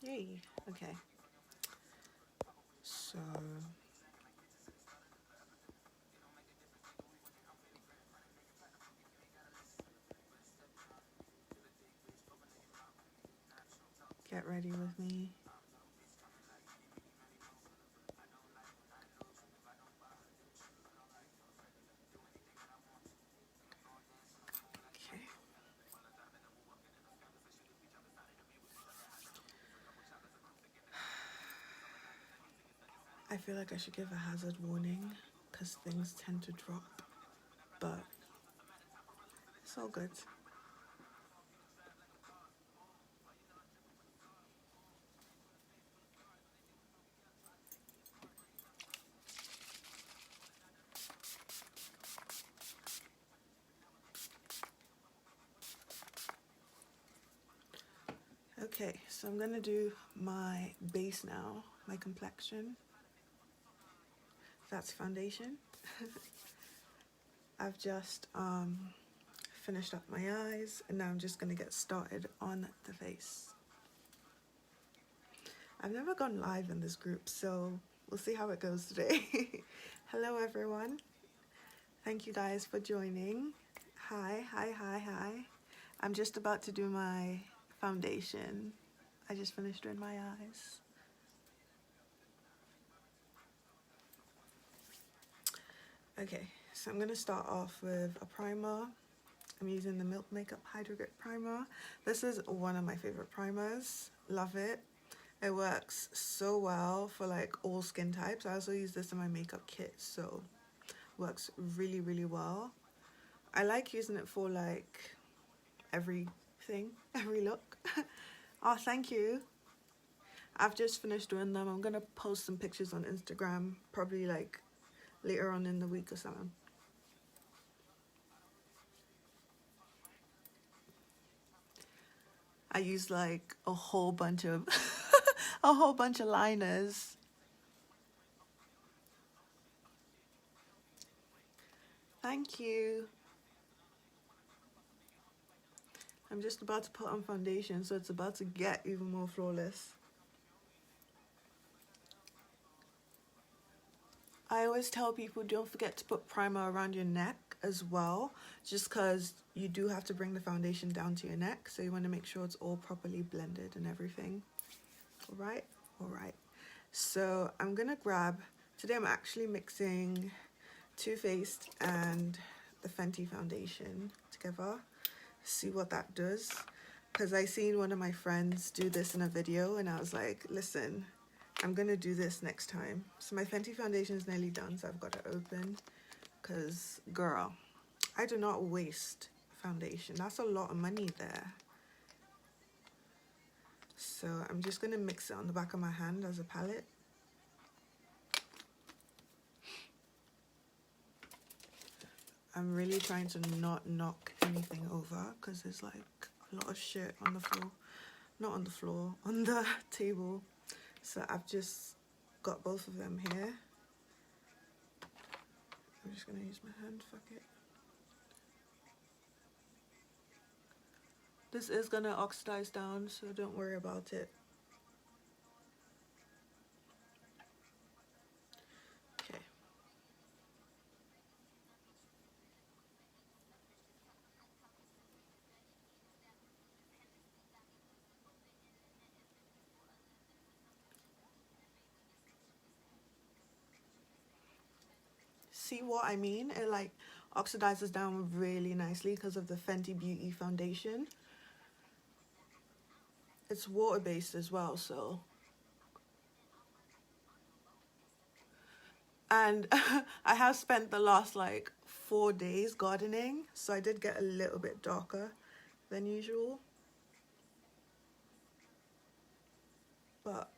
Yay. Okay. So get ready with me. Okay. I feel like I should give a hazard warning because things tend to drop, but it's all good. Okay, so I'm gonna do my base now, my complexion. That's foundation. I've just finished up my eyes and now I'm just gonna get started on the face. I've never gone live in this group, so we'll see how it goes today. Hello everyone. Thank you guys for joining. Hi, hi, hi, hi. I'm just about to do my foundation. I just finished doing my eyes. Okay, so I'm gonna start off with a primer. I'm using the Milk Makeup Hydro Grip Primer. This is one of my favorite primers. Love it. It works so well for like all skin types. I also use this in my makeup kit, so works really, really well. I like using it for like everything, every look. Oh, thank you. I've just finished doing them. I'm gonna post some pictures on Instagram, probably like later on in the week or something. I use like a whole bunch of a whole bunch of liners. Thank you. I'm just about to put on foundation, so it's about to get even more flawless. I always tell people don't forget to put primer around your neck as well, just because you do have to bring the foundation down to your neck, so you want to make sure it's all properly blended and everything. All right, all right. So I'm gonna grab, today I'm actually mixing Too Faced and the Fenty foundation together. See what that does, because I seen one of my friends do this in a video and I was like, listen, I'm gonna do this next time. So my Fenty foundation is nearly done, so I've got it open, because girl, I do not waste foundation. That's a lot of money there. So I'm just gonna mix it on the back of my hand as a palette. I'm really trying to not knock anything over because there's like a lot of shit on the floor. Not on the floor, on the table. So I've just got both of them here. I'm just gonna use my hand, fuck it. This is gonna oxidize down, so don't worry about it. Okay. See what I mean? It like oxidizes down really nicely because of the Fenty Beauty foundation. It's water-based as well, so. And I have spent the last like 4 days gardening, so I did get a little bit darker than usual. But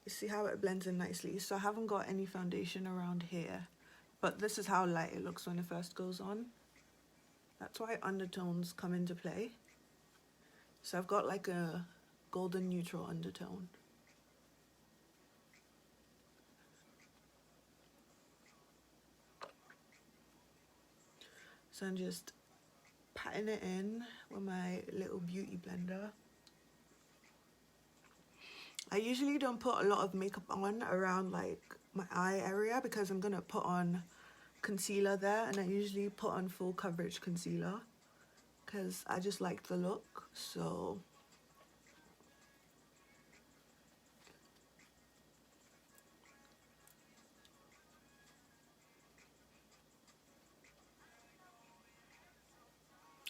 you see how it blends in nicely. So I haven't got any foundation around here, but this is how light it looks when it first goes on. That's why undertones come into play. So I've got like a golden neutral undertone. So I'm just patting it in with my little beauty blender. I usually don't put a lot of makeup on around like my eye area because I'm gonna put on concealer there, and I usually put on full coverage concealer because I just like the look. So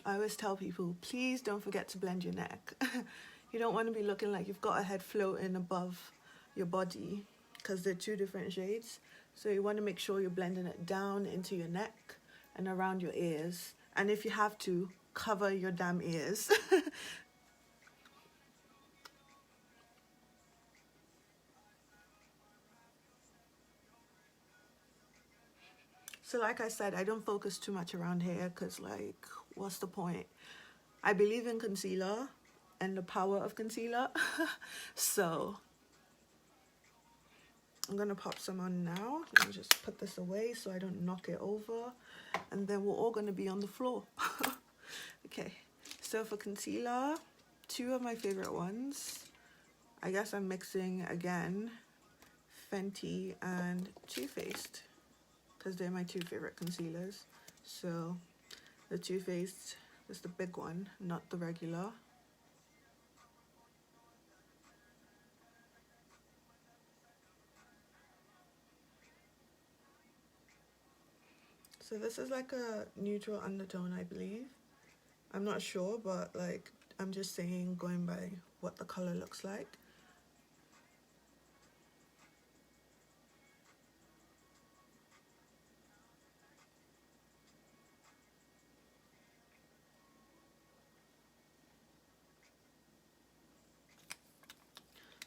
I always tell people, please don't forget to blend your neck. You don't want to be looking like you've got a head floating above your body because they're two different shades. So you want to make sure you're blending it down into your neck and around your ears. And if you have to, cover your damn ears. So like I said, I don't focus too much around here because like, what's the point? I believe in concealer and the power of concealer. So I'm gonna pop some on now. Let me just put this away so I don't knock it over, and then we're all gonna be on the floor. Okay, so for concealer, two of my favorite ones. I guess I'm mixing again Fenty and Too Faced because they're my two favorite concealers. So the Too Faced is the big one, not the regular. So this is like a neutral undertone, I believe. I'm not sure, but like I'm just saying, going by what the color looks like.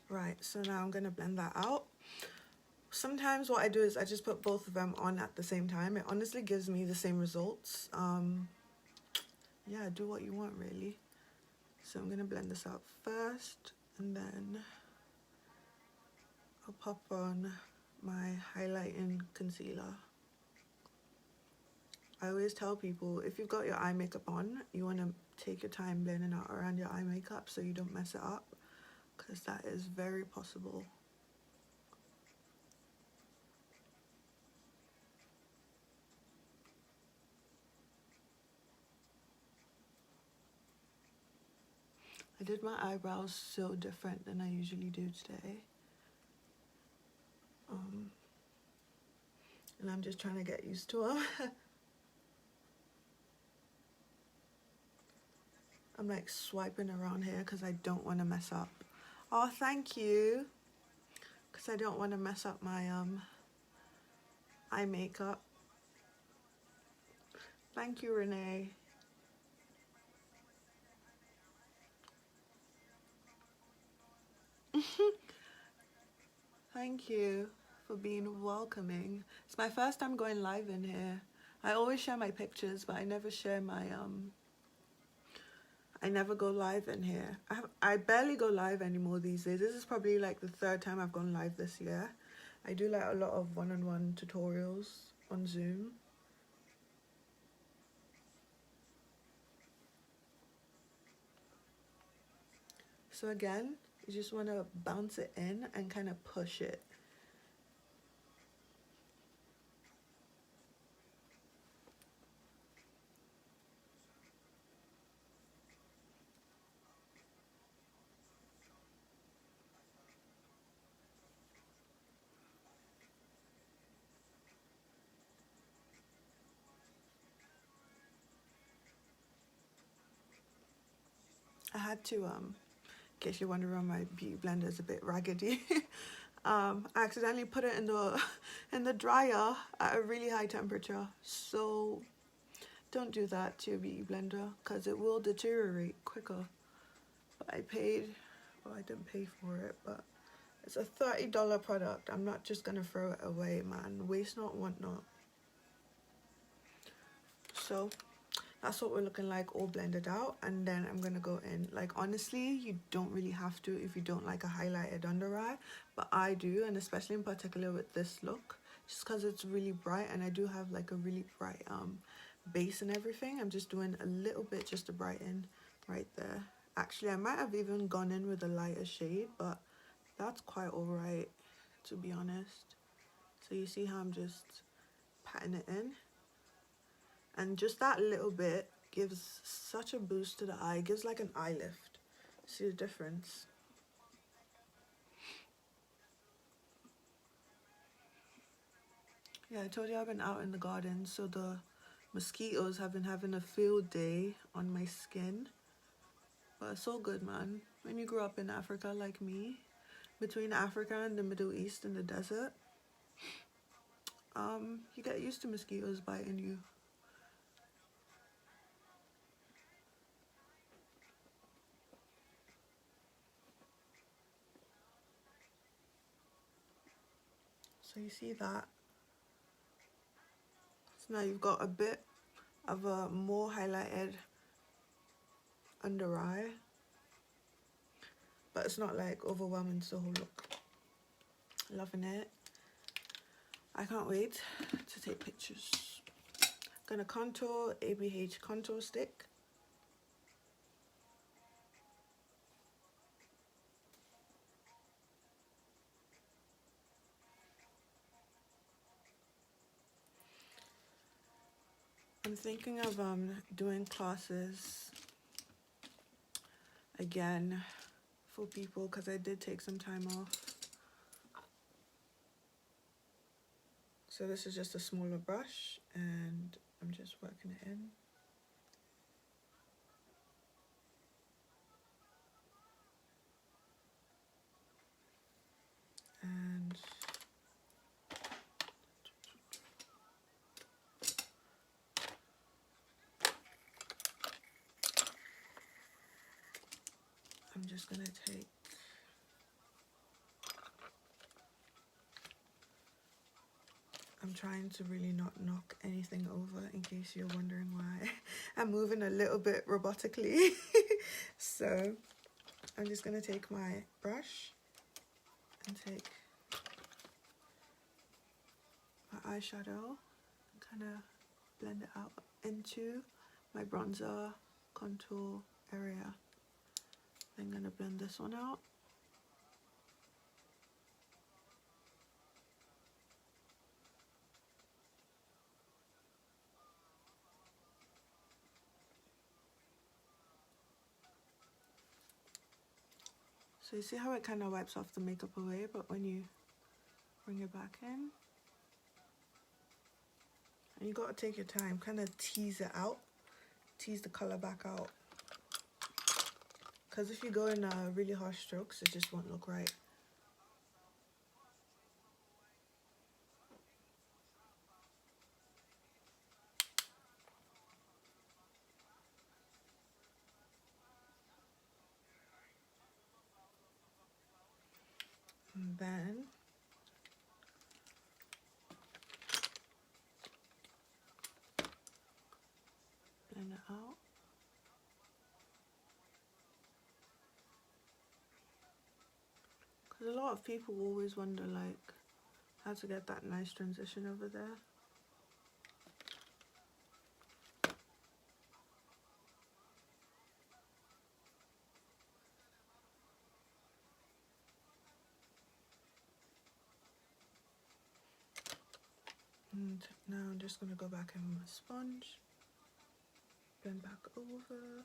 Right, so now I'm gonna blend that out. Sometimes what I do is I just put both of them on at the same time. It honestly gives me the same results. Yeah, do what you want really. So I'm gonna blend this out first, and then I'll pop on my highlighting concealer. I always tell people, if you've got your eye makeup on, you want to take your time blending out around your eye makeup so you don't mess it up, because that is very possible. I did my eyebrows so different than I usually do today. And I'm just trying to get used to them. I'm like swiping around here because I don't want to mess up. Oh, thank you. Because I don't want to mess up my eye makeup. Thank you, Renee. Thank you for being welcoming. It's my first time going live in here. I always share my pictures, but I never share my I never go live in here. I barely go live anymore these days. This is probably like the third time I've gone live this year. I do like a lot of one-on-one tutorials on Zoom. So again, you just want to bounce it in and kind of push it. I had to, in case you're wondering, my beauty blender is a bit raggedy. I accidentally put it in the dryer at a really high temperature. So don't do that to your beauty blender because it will deteriorate quicker. But I paid, well, I didn't pay for it, but it's a $30 product. I'm not just gonna throw it away, man. Waste not, want not. So that's what we're looking like, all blended out. And then I'm gonna go in, like, honestly, you don't really have to if you don't like a highlighted under eye, but I do, and especially in particular with this look, just because it's really bright, and I do have like a really bright base and everything. I'm just doing a little bit just to brighten right there. Actually, I might have even gone in with a lighter shade, but That's quite alright, to be honest. So you see how I'm just patting it in? And just that little bit gives such a boost to the eye. It gives like an eye lift. See the difference? Yeah, I told you I've been out in the garden, so the mosquitoes have been having a field day on my skin. But it's all good, man. When you grew up in Africa like me, between Africa and the Middle East and the desert, you get used to mosquitoes biting you. So you see that? So now you've got a bit of a more highlighted under eye, but it's not like overwhelming the whole look. Loving it. I can't wait to take pictures. Gonna contour, ABH contour stick. I'm thinking of doing classes again for people because I did take some time off. So this is just a smaller brush and I'm just working it in. And I'm just gonna take I'm trying to really not knock anything over in case you're wondering why I'm moving a little bit robotically. So I'm just gonna take my brush and take my eyeshadow and kind of blend it out into my bronzer contour area. I'm gonna blend this one out. So you see how it kind of wipes off the makeup away, but when you bring it back in, and you gotta take your time, kind of tease it out, tease the color back out. Because if you go in really harsh strokes, it just won't look right. And then blend it out. Because a lot of people always wonder like how to get that nice transition over there. And now I'm just going to go back in with my sponge, blend back over.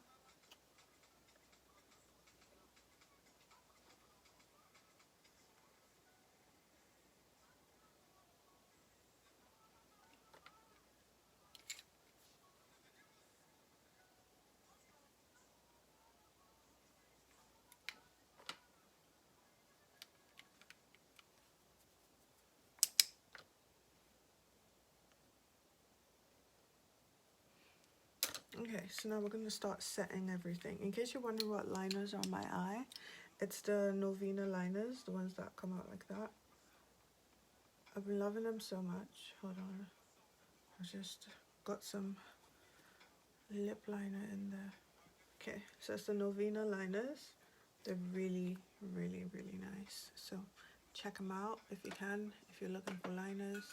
Okay, so now we're going to start setting everything. In case you're wondering what liners are on my eye, it's the Novena liners, the ones that come out like that. I've been loving them so much. Hold on. I just got some lip liner in there. Okay, so it's the Novena liners. They're really, really, really nice. So check them out if you can, if you're looking for liners.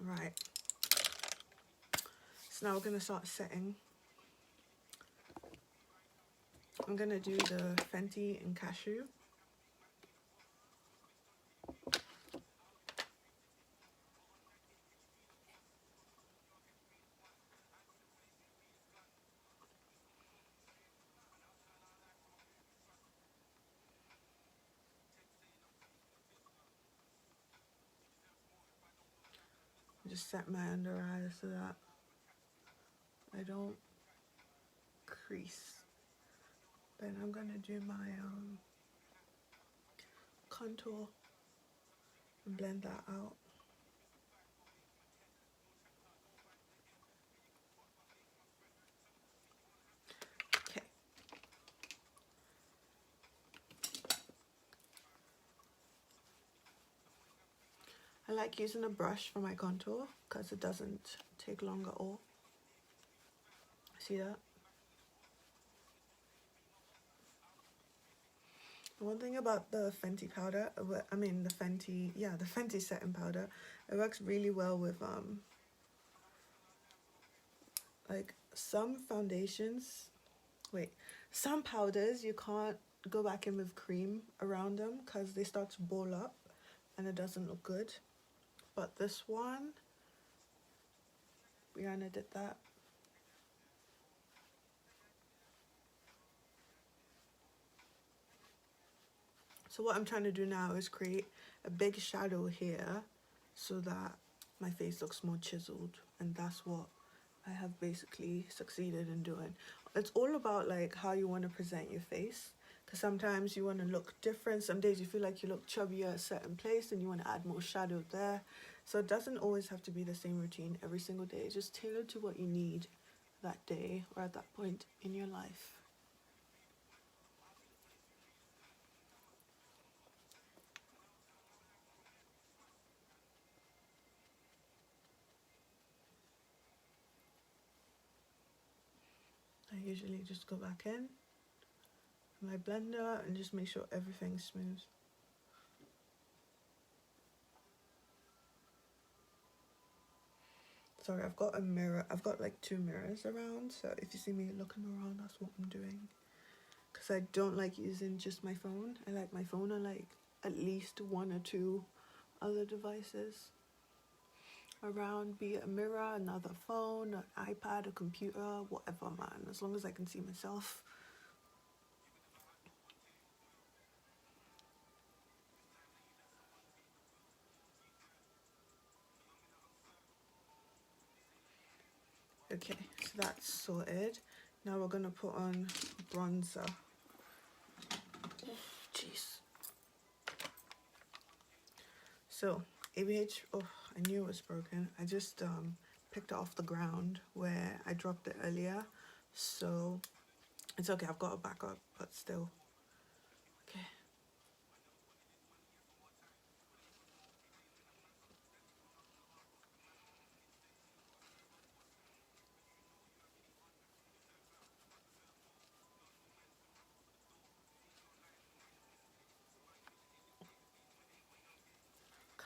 Right. So now we're going to start setting. I'm going to do the Fenty and Cashew. Just set my under eyes so that I don't crease. Then I'm going to do my contour and blend that out. Okay. I like using a brush for my contour because it doesn't take long at all. See that? One thing about the Fenty powder, I mean the Fenty setting powder, it works really well with like some foundations, some powders you can't go back in with cream around them because they start to ball up and it doesn't look good. But this one, Brianna did that. So what I'm trying to do now is create a big shadow here so that my face looks more chiseled, and that's what I have basically succeeded in doing. It's all about like how you want to present your face, because sometimes you want to look different. Some days you feel like you look chubbier at a certain place and you want to add more shadow there. So it doesn't always have to be the same routine every single day. It's just tailored to what you need that day or at that point in your life. I usually just go back in my blender and just make sure everything's smooth. Sorry, I've got a mirror. I've got like 2 mirrors around, so if you see me looking around, that's what I'm doing. Because I don't like using just my phone. I like my phone on like at least 1 or 2 other devices around, be it a mirror, another phone, an iPad, a computer, whatever, man, as long as I can see myself. Okay, so that's sorted. Now we're gonna put on bronzer. Jeez. So ABH, oh, I knew it was broken. I just picked it off the ground where I dropped it earlier, so it's okay. I've got a backup, but still. Okay.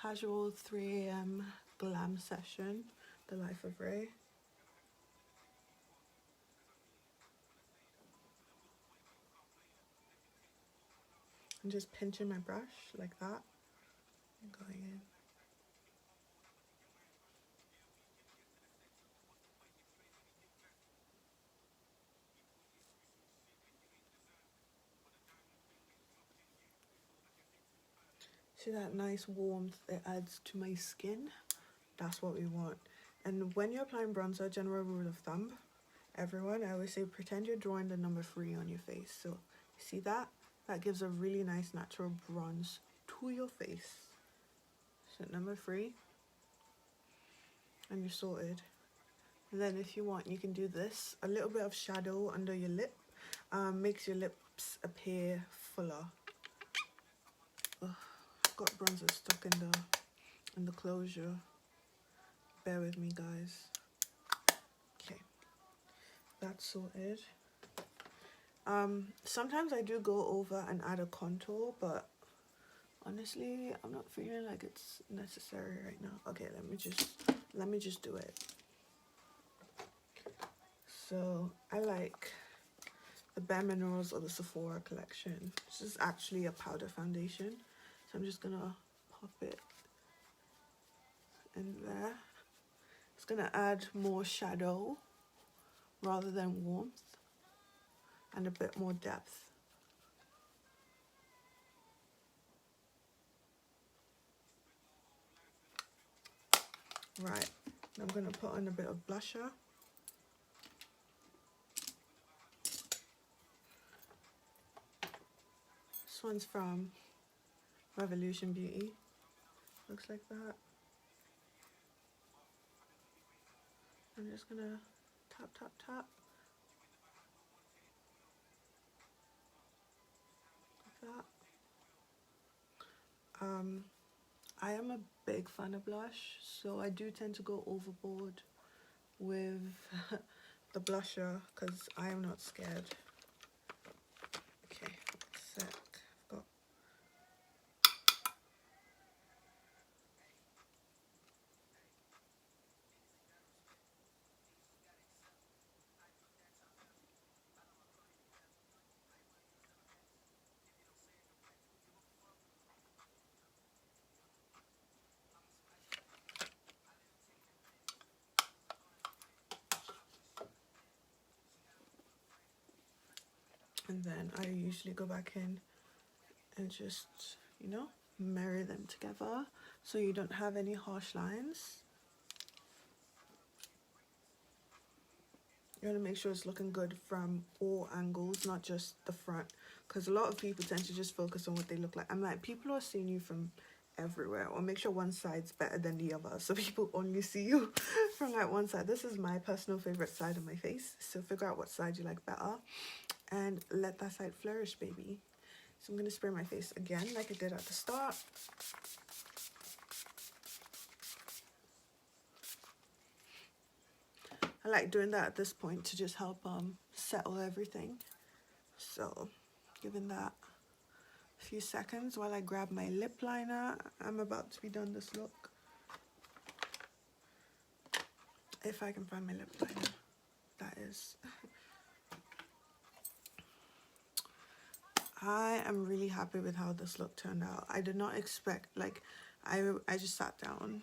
Casual 3 a.m. glam session, the life of Ray. I'm just pinching my brush like that and going in. See that nice warmth it adds to my skin? That's what we want. And when you're applying bronzer, general rule of thumb, everyone, I always say pretend you're drawing the number 3 on your face. So see that? That gives a really nice natural bronze to your face. So number 3. And you're sorted. And then if you want, you can do this. A little bit of shadow under your lip makes your lips appear fuller. Ugh, I've got bronzer stuck in the closure. Bear with me, guys. Okay, that's sorted. Sometimes I do go over and add a contour, but Honestly, I'm not feeling like it's necessary right now. Okay, let me just do it. So I like the Bare Minerals or the Sephora collection. This is actually a powder foundation, so I'm just gonna pop it in there. It's gonna add more shadow rather than warmth and a bit more depth. Right, I'm gonna put on a bit of blusher. This one's from Revolution Beauty. Looks like that. I'm just gonna tap, tap, tap. Like that. I am a big fan of blush, so I do tend to go overboard with the blusher because I am not scared. Okay, sec. Got and then I usually go back in and just, you know, marry them together so you don't have any harsh lines. You want to make sure it's looking good from all angles, not just the front, because a lot of people tend to just focus on what they look like. I'm like, people are seeing you from everywhere, or make sure one side's better than the other so people only see you from like one side. This is my personal favorite side of my face, so figure out what side you like better and let that side flourish, baby. So I'm going to spray my face again like I did at the start. I like doing that at this point to just help settle everything. So giving that a few seconds while I grab my lip liner. I'm about to be done this look. If I can find my lip liner, that is. I am really happy with how this look turned out. I did not expect, like, I just sat down.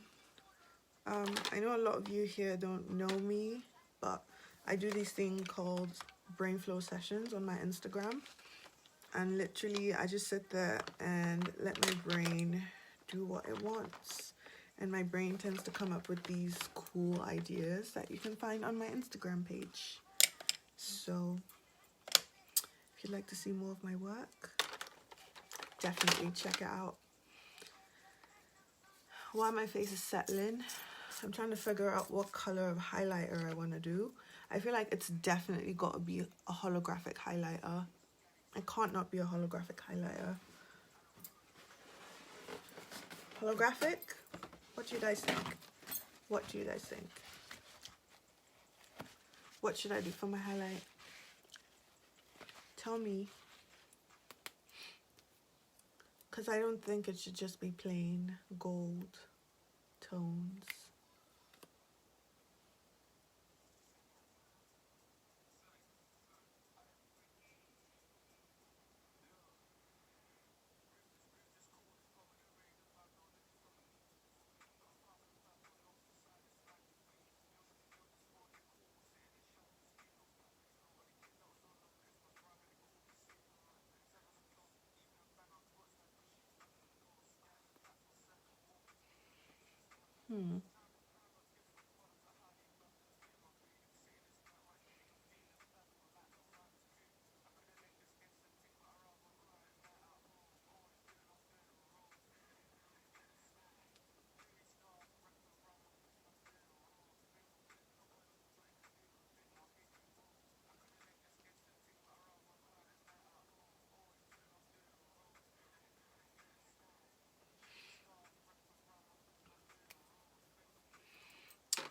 I know a lot of you here don't know me, but I do these things called brain flow sessions on my Instagram. And literally, I just sit there and let my brain do what it wants. And my brain tends to come up with these cool ideas that you can find on my Instagram page. So if you'd like to see more of my work, definitely check it out. While my face is settling, I'm trying to figure out what color of highlighter I want to do. I feel like it's definitely got to be a holographic highlighter. It can't not be a holographic highlighter. Holographic? What do you guys think? What do you guys think? What should I do for my highlight? Tell me. Because I don't think it should just be plain gold tones.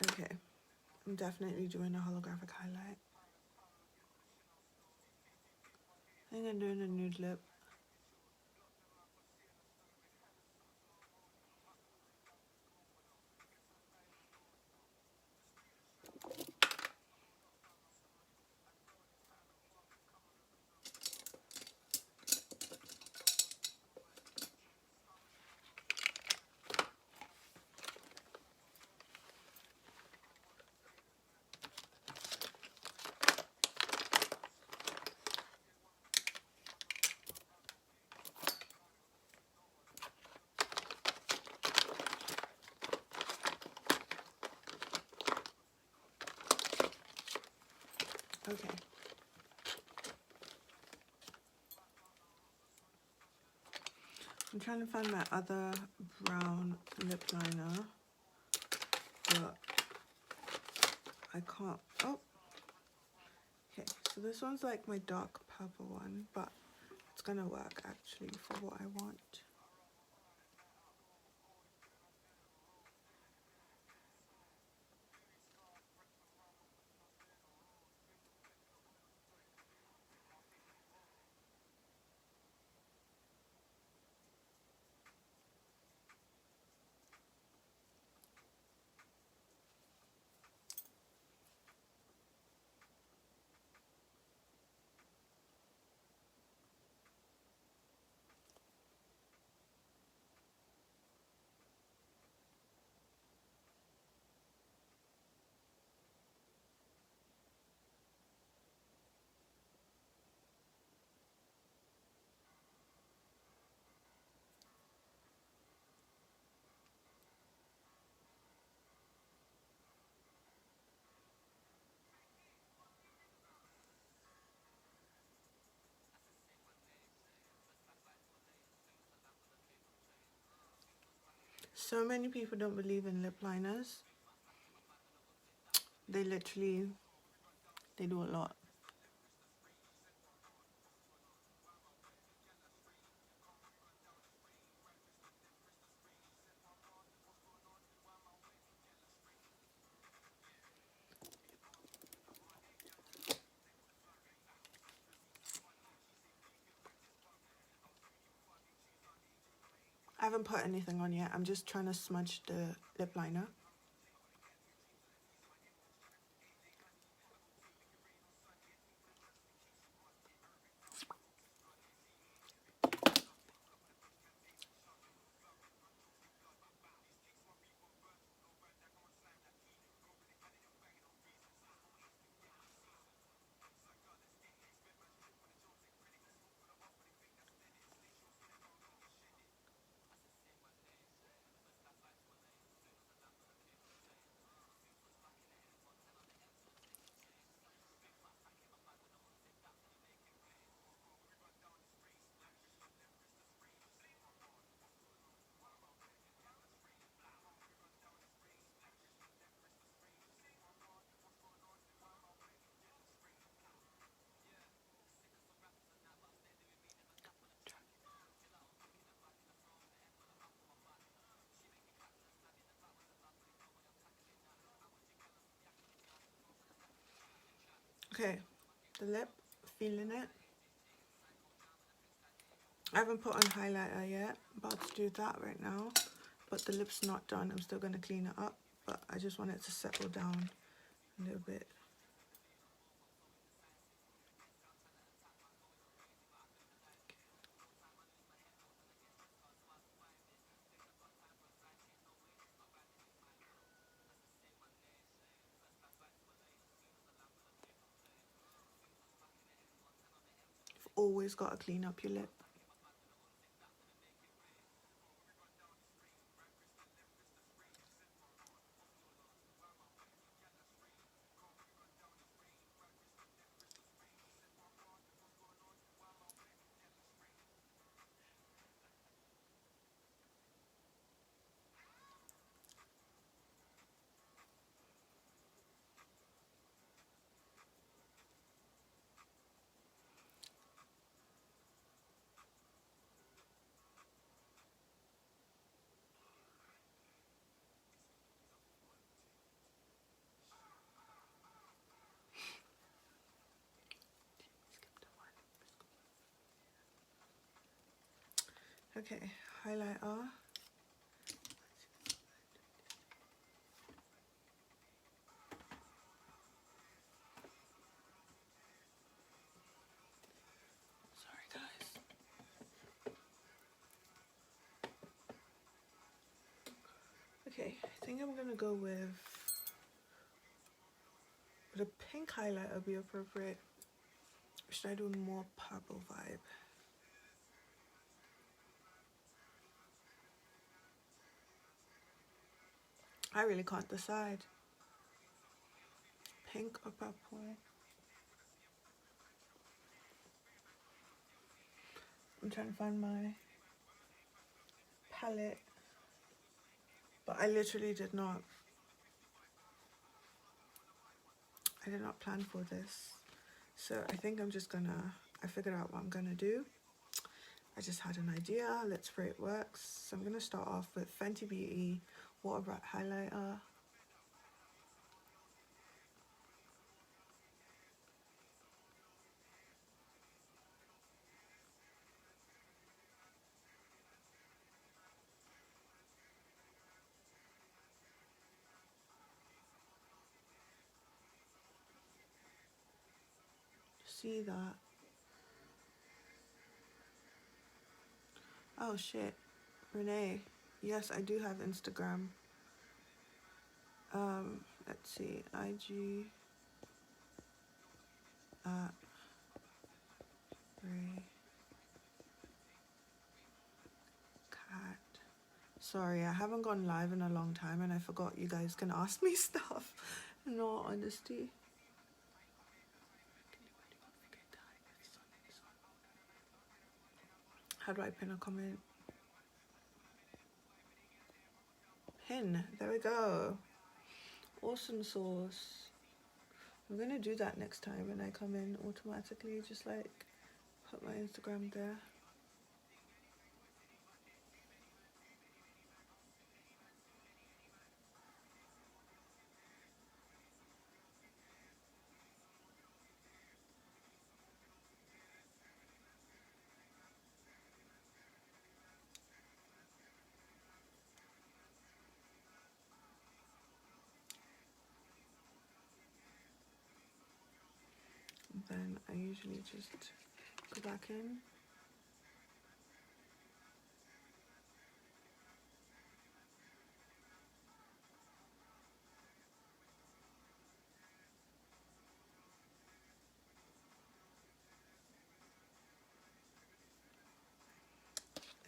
Okay, I'm definitely doing a holographic highlight. I think I'm doing a nude lip. Okay. I'm trying to find my other brown lip liner, but I can't. Oh, okay. So this one's like my dark purple one, but it's gonna work actually for what I want. So many people don't believe in lip liners. They literally, they do a lot. I haven't put anything on yet. I'm just trying to smudge the lip liner. Okay, the lip, feeling it. I haven't put on highlighter yet. About to do that right now. But the lip's not done. I'm still going to clean it up. But I just want it to settle down a little bit. You've always got to clean up your lip. Okay, highlighter. Sorry guys. Okay, I think I'm gonna go with would a pink highlighter be appropriate? Or should I do a more purple vibe? I really can't decide. Pink or purple? I'm trying to find my palette, but I literally did not plan for this. So I think I'm just gonna, I figured out what I'm gonna do. I just had an idea, let's pray it works. So I'm gonna start off with Fenty Beauty Water Bright Highlighter. See that? Oh shit, Renee. Yes, I do have Instagram. Let's see, IG at Rayray Kad. Sorry, I haven't gone live in a long time and I forgot you guys can ask me stuff. In all honesty. How do I pin a comment? Pin, there we go. Awesome sauce. I'm gonna do that next time when I come in automatically, just like put my Instagram there. And then I usually just go back in.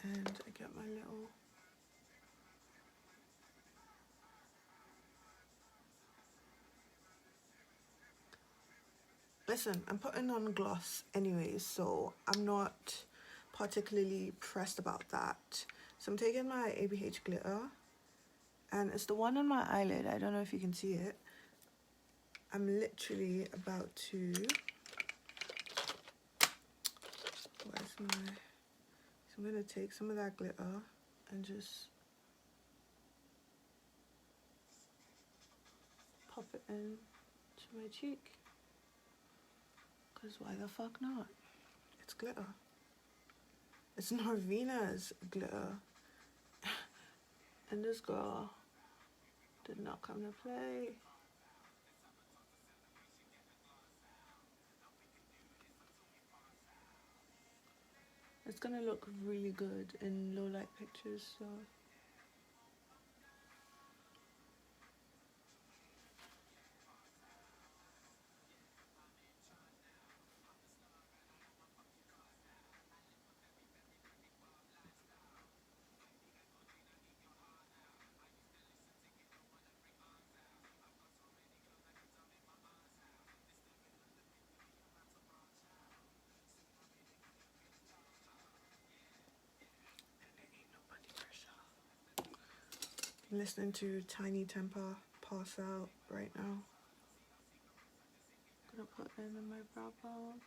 And I get my little listen, I'm putting on gloss anyways, so I'm not particularly pressed about that. So I'm taking my ABH glitter and it's the one on my eyelid. I don't know if you can see it. I'm literally about to, where's my, so I'm gonna take some of that glitter and just pop it in to my cheek. Because why the fuck not? It's glitter. It's Norvina's glitter. And this girl did not come to play. It's gonna look really good in low light pictures, so. I'm listening to Tiny Temper Pass Out right now. I'm gonna put it in my brow bone.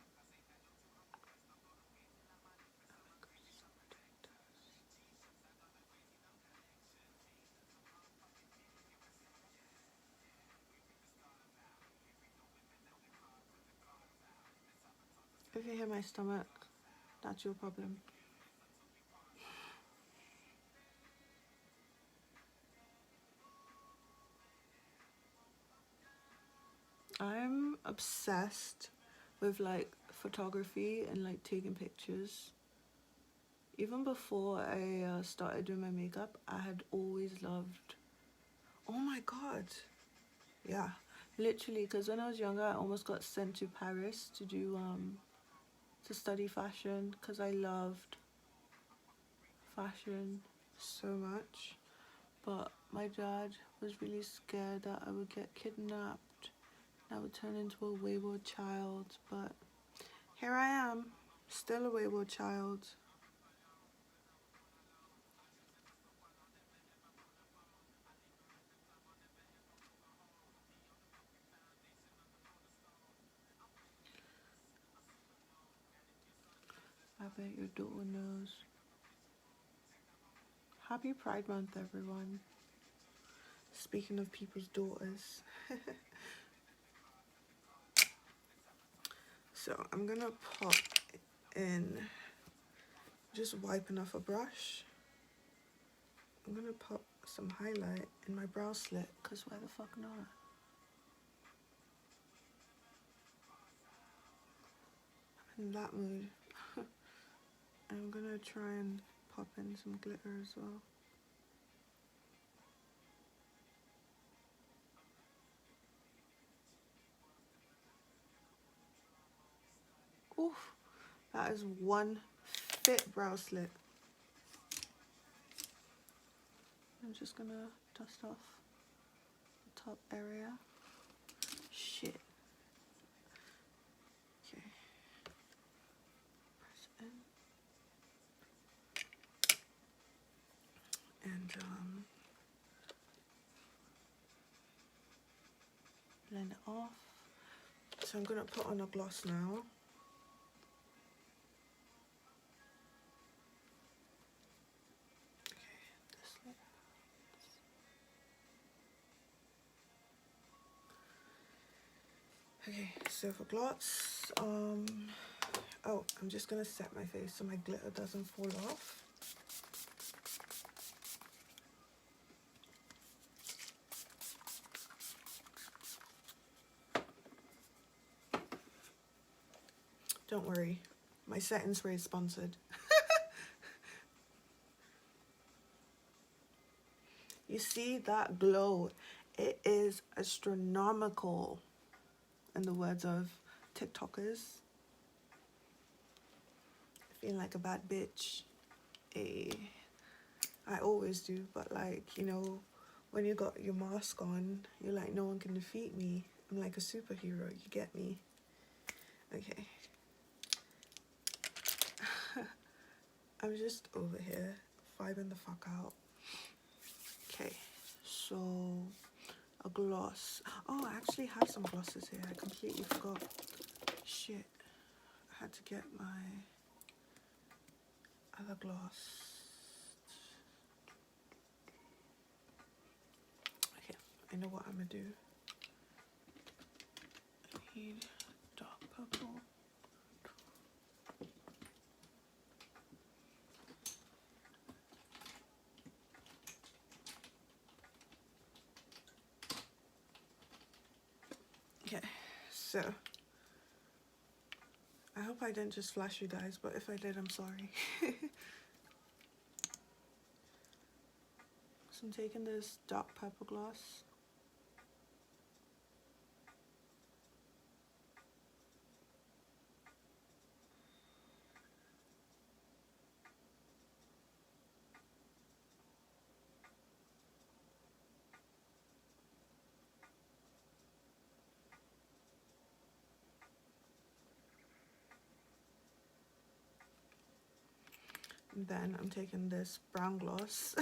If you hear my stomach, that's your problem. I'm obsessed with like photography and like taking pictures. Even before I started doing my makeup, I had always loved, oh my god, yeah, literally, because when I was younger I almost got sent to Paris to do to study fashion because I loved fashion so much, but my dad was really scared that I would get kidnapped and I would turn into a wayward child. But here I am, still a wayward child. bet your daughter knows. Happy Pride Month, everyone. Speaking of people's daughters. So I'm gonna pop in, just wiping off a brush. I'm gonna pop some highlight in my brow slit, cause why the fuck not? I'm in that mood. I'm gonna try and pop in some glitter as well. Oof, that is one fit brow slit. I'm just gonna dust off the top area. Shit. Okay. Press in. And blend it off. So I'm gonna put on a gloss now. Okay, so for gloss, oh, I'm just gonna set my face so my glitter doesn't fall off. Don't worry, my setting spray is sponsored. You see that glow? It is astronomical, in the words of TikTokers. Feeling like a bad bitch. I always do, but like, you know, when you got your mask on, you're like, no one can defeat me. I'm like a superhero, you get me? Okay. I'm just over here, vibing the fuck out. Okay, so a gloss. Oh, I actually have some glosses here. I completely forgot. Shit. I had to get my other gloss. Okay, I know what I'm gonna do. I need dark purple. Okay, so I hope I didn't just flash you guys, but if I did, I'm sorry. So I'm taking this dark purple gloss. And then I'm taking this brown gloss.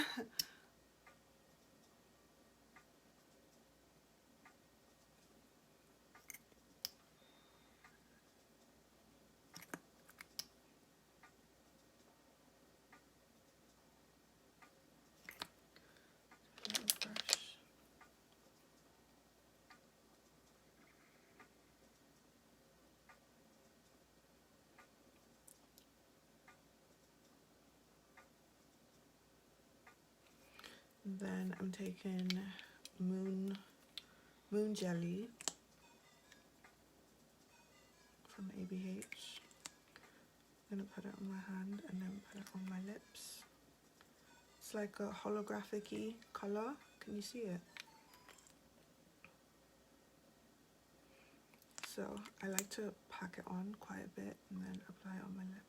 Then I'm taking moon jelly from ABH. I'm gonna put it on my hand and then put it on my lips. It's like a holographic-y color. Can you see it? So I like to pack it on quite a bit and then apply it on my lip.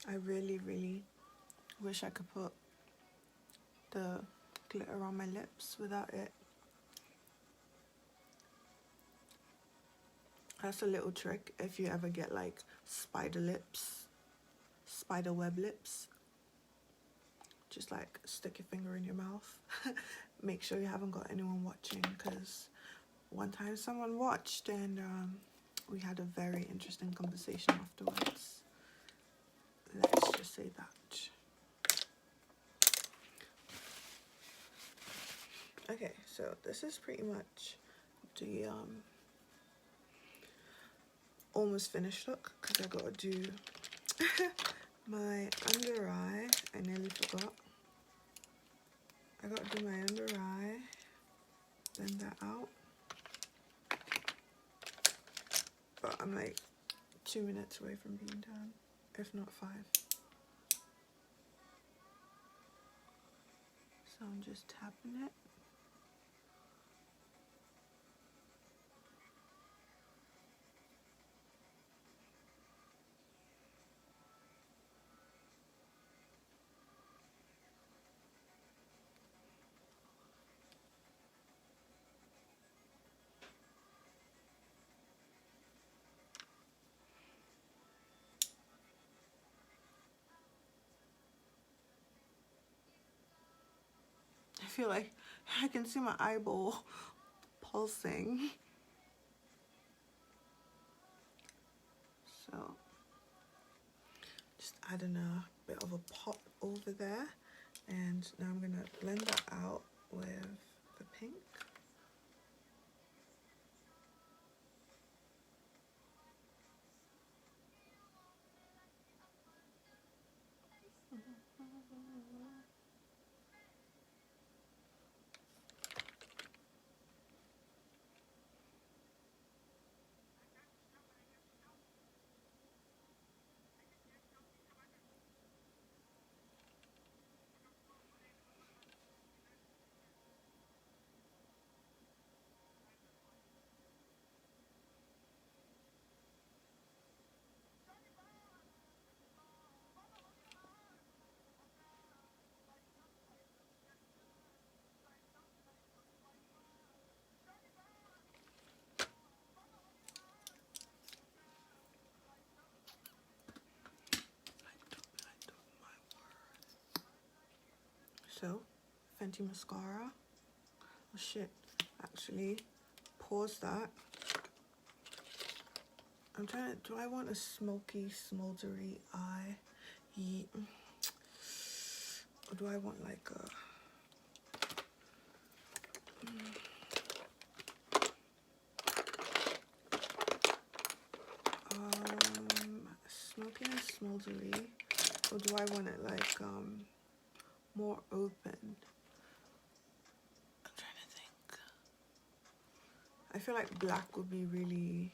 I really, really wish I could put the glitter on my lips without it. That's a little trick if you ever get like spider lips, spider web lips. Just like stick your finger in your mouth. Make sure you haven't got anyone watching, because one time someone watched and we had a very interesting conversation afterwards. Let's just say that. Okay, so this is pretty much the almost finished look, because I gotta do my under eye. I nearly forgot. I gotta do my under eye, blend that out. But I'm like 2 minutes away from being done, if not 5. So I'm just tapping it. I feel like I can see my eyeball pulsing. So just adding a bit of a pop over there, and now I'm gonna blend that out with the pink. So, Fenty mascara. Oh shit, actually, pause that. I'm trying to, do I want a smoky, smoldery eye? Yeah. Or do I want like a... smoky and smoldery? Or do I want it like more open? I'm trying to think. I feel like black would be really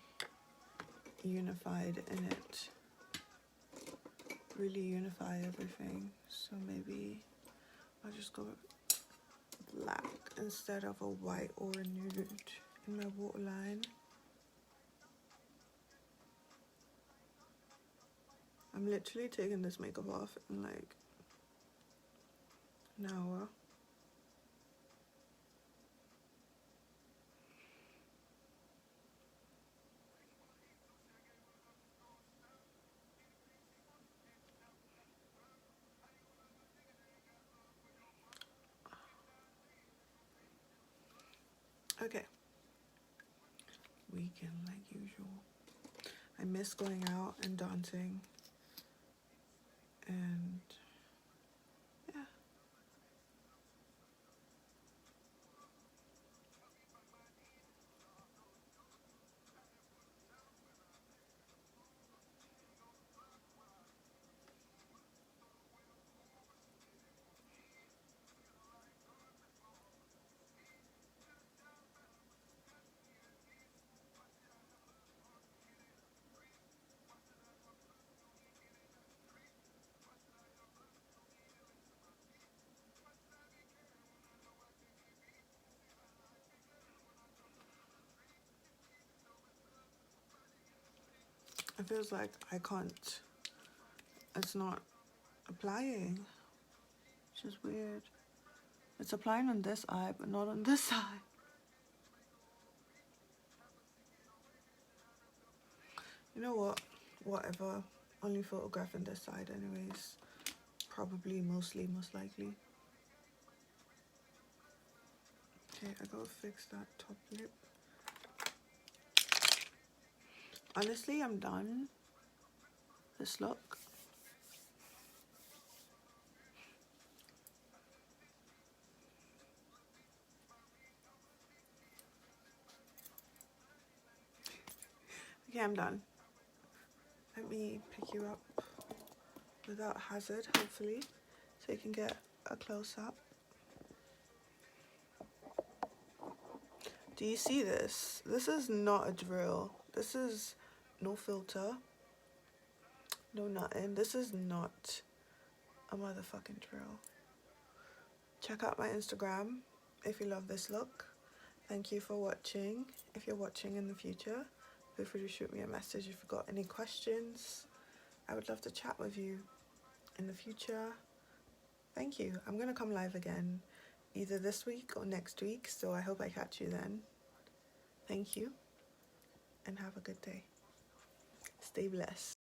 unified in it. Really unify everything. So maybe I'll just go with black instead of a white or a nude in my waterline. I'm literally taking this makeup off in like an hour. Okay. Weekend like usual. I miss going out and dancing. And yeah. It feels like I can't it's not applying, which is weird. It's applying on this eye, but not on this eye. You know what? Whatever. Only photographing this side anyways. Probably, most likely. Okay, I gotta fix that top lip. Honestly, I'm done. This look. Okay, I'm done. Let me pick you up without hazard, hopefully, so you can get a close-up. Do you see this? This is not a drill. This is no filter. No nothing. This is not a motherfucking drill. Check out my Instagram if you love this look. Thank you for watching. If you're watching in the future, feel free to shoot me a message if you've got any questions. I would love to chat with you in the future. Thank you. I'm going to come live again either this week or next week, so I hope I catch you then. Thank you and have a good day. Stay blessed.